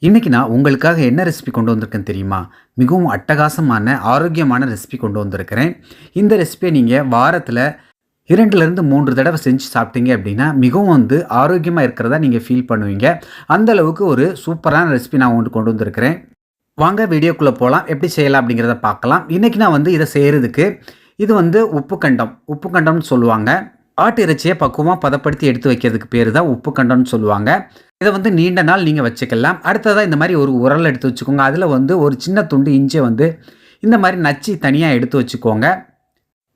இன்னைக்கு நான் உங்களுக்காக என்ன ரெசிபி கொண்டு வந்திருக்கேன்னு தெரியுமா? மிகவும் அட்டகாசமான, ஆரோக்கியமான ரெசிபி கொண்டு வந்திருக்கிறேன். இந்த ரெசிபிய நீங்க வாரத்தில 2லிருந்து 3 தடவ செஞ்சு சாப்பிட்டீங்க அப்படின்னா, மிகவும் ஆரோக்கியமா இருக்கிறதா நீங்க ஃபீல் பண்ணுவீங்க. அந்த அளவுக்கு ஒரு சூப்பரான ரெசிபி நான் உங்களுக்கு கொண்டு வந்திருக்கிறேன். வாங்க வீடியோக்குள்ள போலாம். எப்படி செய்யலாம் அப்படிங்கிறத பார்க்கலாம். இன்னைக்கு நான் இத செய்றதுக்கு இது உப்பு கண்டம். உப்பு கண்டம்னு சொல்லுவாங்க. ஆட்டு இறைச்சிய பக்குவமா பதப்படுத்தி எடுத்து வைக்கிறதுக்கு பேரு தான் உப்பு கண்டம்னு சொல்லுவாங்க. இத நீண்ட நாள் நீங்க வச்சுக்கலாம். அடுத்ததா இந்த மாரி ஒரு உரல் எடுத்து வச்சுக்கோங்க. அதுல ஒரு சின்ன துண்டு இஞ்சிய இந்த மாரி நச்சு தனியா எடுத்து வச்சுக்கோங்க.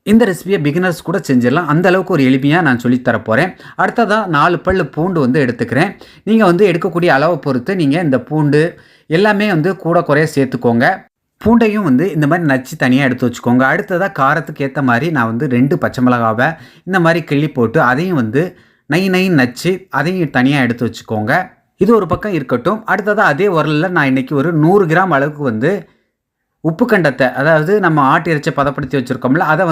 இந்த ரெசிபிய பிகினர்ஸ் கூட செஞ்சிடலாம். அந்த அளவுக்கு ஒரு எளிமையா நான் சொல்லி தர போறேன். அடுத்ததா 4 பல்லு பூண்டு எடுத்துக்கிறேன். நீங்க எடுக்கக்கூடிய அளவை பொறுத்து நீங்க இந்த பூண்டு எல்லாமே கூட குறைய சேர்த்துக்கோங்க. பூண்டையும் இந்த மாரி நச்சு தனியா எடுத்து வச்சுக்கோங்க. அடுத்ததா காரத்துக்கு ஏத்த மாரி நான் 2 பச்சை மிளகாவ இந்த மாரி கிள்ளி போட்டு அதையும் நை நைன்னு நச்சு அதையும் தனியா எடுத்து வச்சுக்கோங்க. இது ஒரு பக்கம் இருக்கட்டும். அடுத்ததா அதே உரல்ல நான் இன்னைக்கு ஒரு 100 கிராம் அளவுக்கு உப்பு கண்டத்த, அதாவது நம்ம ஆட்டு இறைச்சிய பதப்படுத்தி வச்சிருக்கோம்ல, அத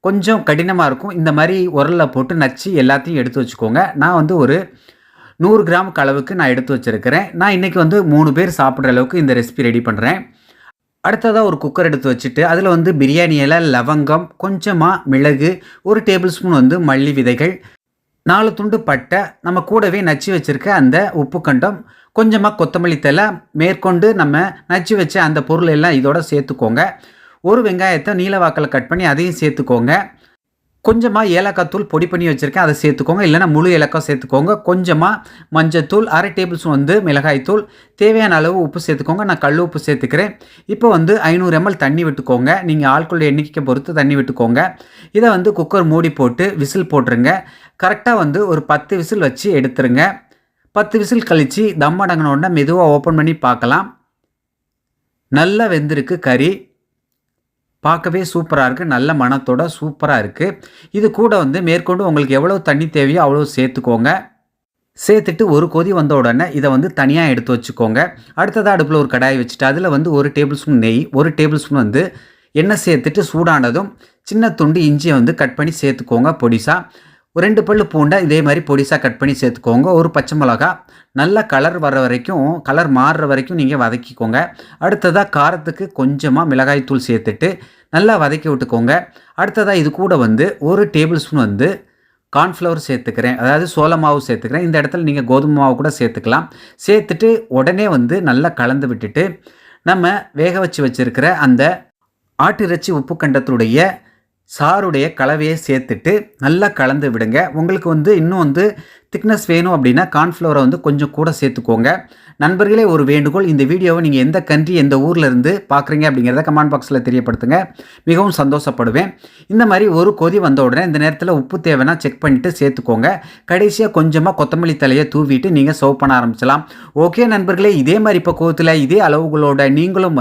கொஞ்சம் கடினமா இருக்கும். இந்த மாரி உரல்ல போட்டு நச்சு எல்லாத்தையும் எடுத்து வச்சுக்கோங்க. நான் ஒரு 100 கிராமுக்கு அளவுக்கு நான் எடுத்து வச்சிருக்கிறேன். நான் இன்னைக்கு 3 பேர் சாப்பிடுற அளவுக்கு இந்த ரெசிபி ரெடி பண்றேன். அடுத்ததா ஒரு குக்கர் எடுத்து வச்சுட்டு, அதில பிரியாணி இலை, லவங்கம், கொஞ்சமா மிளகு, 1 டேபிள் ஸ்பூன் மல்லி விதைகள், 4 துண்டு பட்டை, நம்ம கூடவே நச்சு வச்சிருக்க அந்த உப்பு கண்டம், கொஞ்சமா கொத்தமல்லி தழை, மேற்கொண்டு நம்ம நச்சு வச்ச அந்த பொருள் எல்லாம் இதோட சேர்த்துக்கோங்க. 1 வெங்காயத்த நீல வாக்குல கட் பண்ணி அதையும் சேர்த்துக்கோங்க. கொஞ்சமா ஏலக்காய் தூள் பொடி பண்ணி வச்சிருக்கேன். அதை சேர்த்துக்கோங்க. இல்லைன்னா முழு ஏலக்காய் சேர்த்துக்கோங்க. கொஞ்சமா மஞ்சத்தூள், 1/2 டேபிள் ஸ்பூன் மிளகாய் தூள், தேவையான அளவு உப்பு சேர்த்துக்கோங்க. நான் கல் உப்பு சேர்த்துக்கிறேன். இப்போ 500 ml தண்ணி விட்டுக்கோங்க. நீங்கள் ஆட்களோட எண்ணிக்கையை பொறுத்து தண்ணி விட்டுக்கோங்க. இதை குக்கர் மூடி போட்டு விசில் போட்டுருங்க. கரெக்டாக ஒரு 10 விசில் வச்சு எடுத்துருங்க. 10 விசில் கழித்து தம் அடங்கினோடனே மெதுவாக ஓப்பன் பண்ணி பார்க்கலாம். நல்லா வெந்திருக்கு கறி. பார்க்கவே சூப்பரா இருக்கு. நல்ல மணத்தோட சூப்பரா இருக்கு. இது கூட மேற்கொண்டு உங்களுக்கு எவ்வளவு தண்ணி தேவையோ அவ்வளவு சேர்த்துக்கோங்க. சேர்த்துட்டு ஒரு கொதி வந்த உடனே இதை தனியா எடுத்து வச்சுக்கோங்க. அடுத்ததா அடுப்புல ஒரு கடாய் வச்சுட்டு அதில் 1 டேபிள் ஸ்பூன் நெய், 1 டேபிள் ஸ்பூன் எண்ணெய் சேர்த்துட்டு சூடானதும் சின்ன துண்டு இஞ்சியை கட் பண்ணி சேர்த்துக்கோங்க பொடிசா. 2 பல்லு பூண்டை இதே மாதிரி பொடிசா கட் பண்ணி சேர்த்துக்கோங்க. 1 பச்சை மிளகா, நல்ல கலர் வர வரைக்கும், கலர் மாறுற வரைக்கும் நீங்கள் வதக்கிக்கோங்க. அடுத்ததாக காரத்துக்கு கொஞ்சமாக மிளகாய் தூள் சேர்த்துட்டு நல்லா வதக்கி விட்டுக்கோங்க. அடுத்ததாக இது கூட 1 டேபிள் ஸ்பூன் கார்ன்ஃப்ளவர் சேர்த்துக்கிறேன், அதாவது சோள மாவு சேர்த்துக்கிறேன். இந்த இடத்துல நீங்கள் கோதுமை மாவு கூட சேர்த்துக்கலாம். சேர்த்துட்டு உடனே நல்லா கலந்து விட்டுட்டு நம்ம வேக வச்சிருக்கிற அந்த ஆட்டிறைச்சி உப்பு கண்டத்துடைய சாருடைய கலவையை சேர்த்துட்டு நல்லா கலந்து விடுங்க. உங்களுக்கு இன்னும் திக்னஸ் வேணும் அப்படின்னா கார்ன்ஃப்ளவரை கொஞ்சம் கூட சேர்த்துக்கோங்க. நண்பர்களே, ஒரு வேண்டுகோள், இந்த வீடியோவை நீங்கள் எந்த கண்ட்ரி, எந்த ஊரில் இருந்து பார்க்குறீங்க அப்படிங்கிறத கமெண்ட் பாக்ஸில் தெரியப்படுத்துங்க. மிகவும் சந்தோஷப்படுவேன். இந்த மாதிரி ஒரு கொதி வந்த உடனே இந்த நேரத்தில் உப்பு தேவைன்னா செக் பண்ணிவிட்டு சேர்த்துக்கோங்க. கடைசியாக கொஞ்சமாக கொத்தமல்லி தலையை தூவிட்டு நீங்கள் சர்வ் பண்ண ஆரம்பிச்சலாம். ஓகே நண்பர்களே, இதே மாதிரி பக்குவத்தில் இதே அளவுகளோட நீங்களும்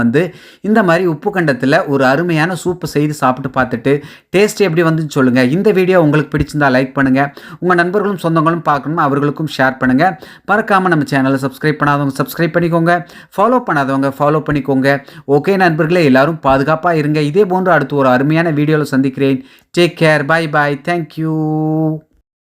இந்த மாதிரி உப்பு கண்டத்தில் ஒரு அருமையான சூப்பு செய்து சாப்பிட்டு பார்த்துட்டு டேஸ்ட் எப்படி வந்துன்னு சொல்லுங்கள். இந்த வீடியோ உங்களுக்கு பிடிச்சிருந்தா லைக் பண்ணுங்கள். உங்கள் நண்பர்களும் சொந்தங்களும் பார்க்கணும், அவர்களுக்கும் ஷேர் பண்ணுங்கள். மறக்காமல் நம்ம சேனலை சப்ஸ்கிரைப் பண்ணாதவங்க சப்ஸ்கிரைப் பண்ணிக்கோங்க. ஃபாலோ பண்ணாதவங்க ஃபாலோ பண்ணிக்கோங்க. ஓகே நண்பர்களே, எல்லாரும் பாதுகாப்பாக இருங்க. இதே போன்று அடுத்து ஒரு அருமையான வீடியோவில் சந்திக்கிறேன். Take care. Bye bye. Thank you.